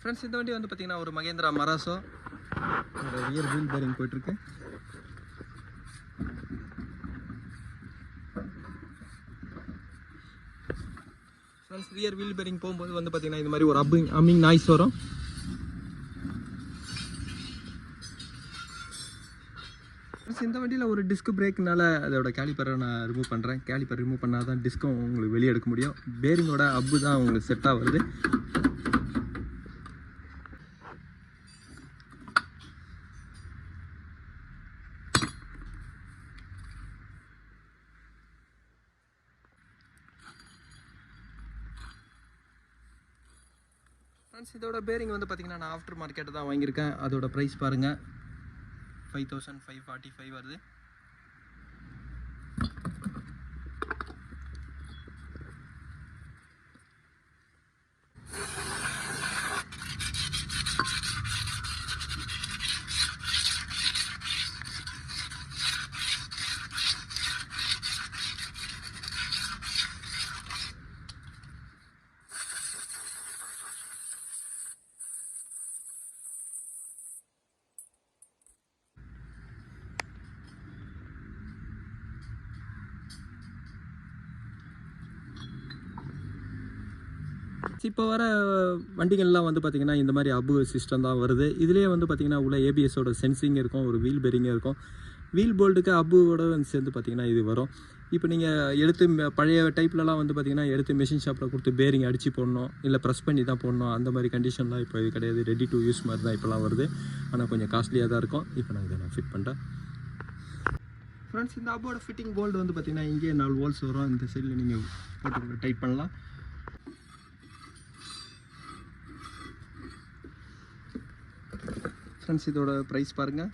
Friends இந்த வண்டி வந்து பார்த்தீங்கன்னா ஒரு Mahindra Marazzo rear wheel bearing போயிட்டுருக்கு. ஃப்ரெண்ட்ஸ் ரியர் வீல் பேரிங் போகும்போது வந்து பார்த்தீங்கன்னா இது மாதிரி ஒரு அம்மிங் நாய்ஸ் வரும். இந்த வண்டியில் ஒரு டிஸ்க் பிரேக்னால அதோட கேலிப்பரை நான் ரிமூவ் பண்ணுறேன். கேலிப்பர் ரிமூவ் பண்ணால் தான் டிஸ்க்கும் உங்களுக்கு வெளியே எடுக்க முடியும். பேரிங்கோட அப்பு தான் உங்களுக்கு செட் ஆகுது. ஃப்ரெண்ட்ஸ் இதோட பேரிங் வந்து பார்த்தீங்கன்னா நான் ஆஃப்டர் மார்க்கெட்டு தான் வாங்கியிருக்கேன். அதோட ப்ரைஸ் பாருங்கள் 5545 வருது. இப்போ வர வண்டிகள்லாம் வந்து பார்த்திங்கன்னா இந்த மாதிரி அப்பு சிஸ்டம் தான் வருது. இதுலேயே வந்து பார்த்திங்கன்னா உள்ள ஏபிஎஸோட சென்சிங் இருக்கும், ஒரு வீல் பேரிங்கே இருக்கும். வீல் போல்ட்டுக்கு அப்புவோட சேர்ந்து பார்த்திங்கன்னா இது வரும். இப்போ நீங்கள் எடுத்து பழைய டைப்லலாம் வந்து பார்த்திங்கன்னா எடுத்து மெஷின் ஷாப்பில் கொடுத்து பேரிங் அடித்து போடணும், இல்லை ப்ரெஸ் பண்ணி தான் போடணும். அந்த மாதிரி கண்டிஷன்லாம் இப்போ இது கிடையாது. ரெடி டு யூஸ் மாதிரி தான் இப்போலாம் வருது. ஆனால் கொஞ்சம் காஸ்ட்லியாக தான் இருக்கும். இப்போ நான் இதை ஃபிட் பண்ணுறேன். ஃப்ரெண்ட்ஸ் இந்த அப்போட ஃபிட்டிங் போல்டு வந்து பார்த்திங்கன்னா இங்கே 4 ஹோல்ஸ் வரும். இந்த சைடில் நீங்கள் போட்டு டைட் பண்ணலாம். ஃப்ரெண்ட்ஸ் இதோட ப்ரைஸ் பாருங்கள்